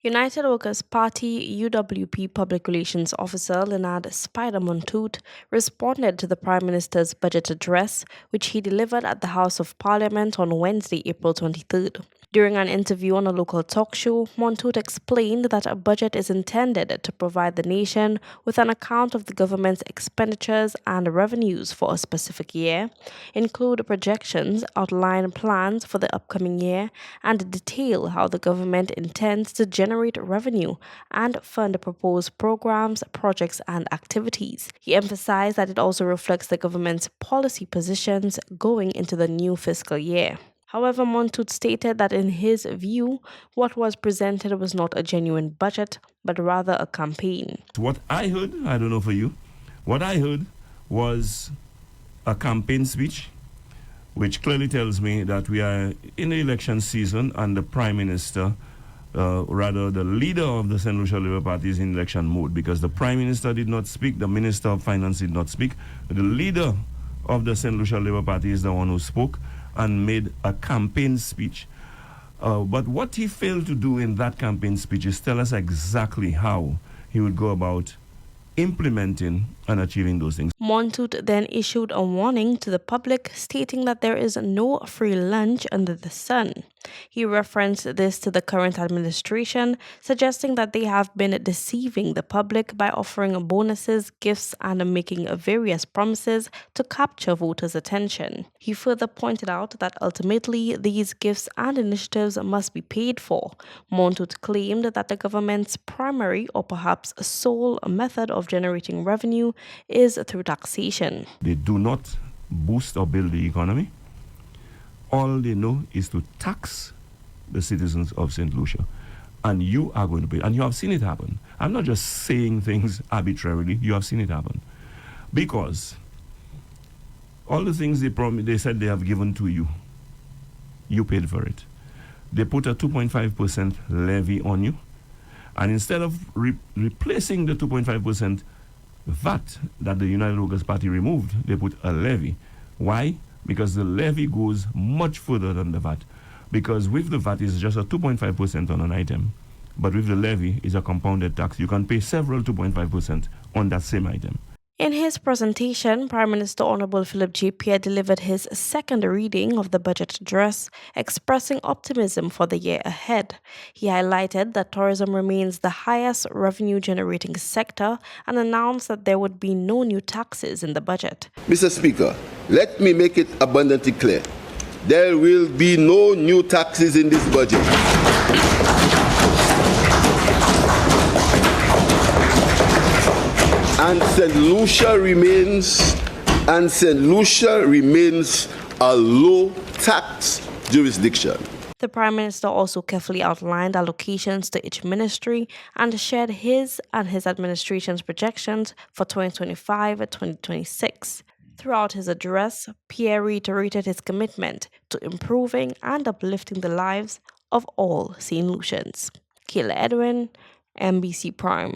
United Workers' Party UWP Public Relations Officer Lenard Montoute responded to the Prime Minister's budget address, which he delivered at the House of Parliament on Wednesday, April 23rd. During an interview on a local talk show, Montoute explained that a budget is intended to provide the nation with an account of the government's expenditures and revenues for a specific year, include projections, outline plans for the upcoming year, and detail how the government intends to generate revenue and fund proposed programs, projects, and activities. He emphasized that it also reflects the government's policy positions going into the new fiscal year. However, Montoute stated that in his view, what was presented was not a genuine budget, but rather a campaign. What I heard, I don't know for you, what I heard was a campaign speech, which clearly tells me that we are in the election season and the Prime Minister, rather the leader of the St. Lucia Labour Party is in election mode, because the Prime Minister did not speak, the Minister of Finance did not speak. The leader of the St. Lucia Labour Party is the one who spoke and made a campaign speech. But what he failed to do in that campaign speech is tell us exactly how he would go about implementing and achieving those things. Montoute then issued a warning to the public, stating that there is no free lunch under the sun. He referenced this to the current administration, suggesting that they have been deceiving the public by offering bonuses, gifts, and making various promises to capture voters' attention. He further pointed out that ultimately these gifts and initiatives must be paid for. Montoute claimed that the government's primary or perhaps sole method of generating revenue is through taxation. They do not boost or build the economy. All they know is to tax the citizens of St. Lucia. And you are going to pay. And you have seen it happen. I'm not just saying things arbitrarily. You have seen it happen. Because all the things they said they have given to you, you paid for it. They put a 2.5% levy on you. And instead of replacing the 2.5% VAT that the United Workers' Party removed, they put a levy. Why? Because the levy goes much further than the VAT. Because with the VAT, it's just a 2.5% on an item. But with the levy, it's a compounded tax. You can pay several 2.5% on that same item. In his presentation, Prime Minister Honorable Philip J. Pierre delivered his second reading of the budget address, expressing optimism for the year ahead. He highlighted that tourism remains the highest revenue-generating sector and announced that there would be no new taxes in the budget. Mr. Speaker, let me make it abundantly clear. There will be no new taxes in this budget. And St. Lucia remains a low-tax jurisdiction. The Prime Minister also carefully outlined allocations to each ministry and shared his and his administration's projections for 2025-2026. Throughout his address, Pierre reiterated his commitment to improving and uplifting the lives of all St. Lucians. Kayla Edwin, MBC Prime.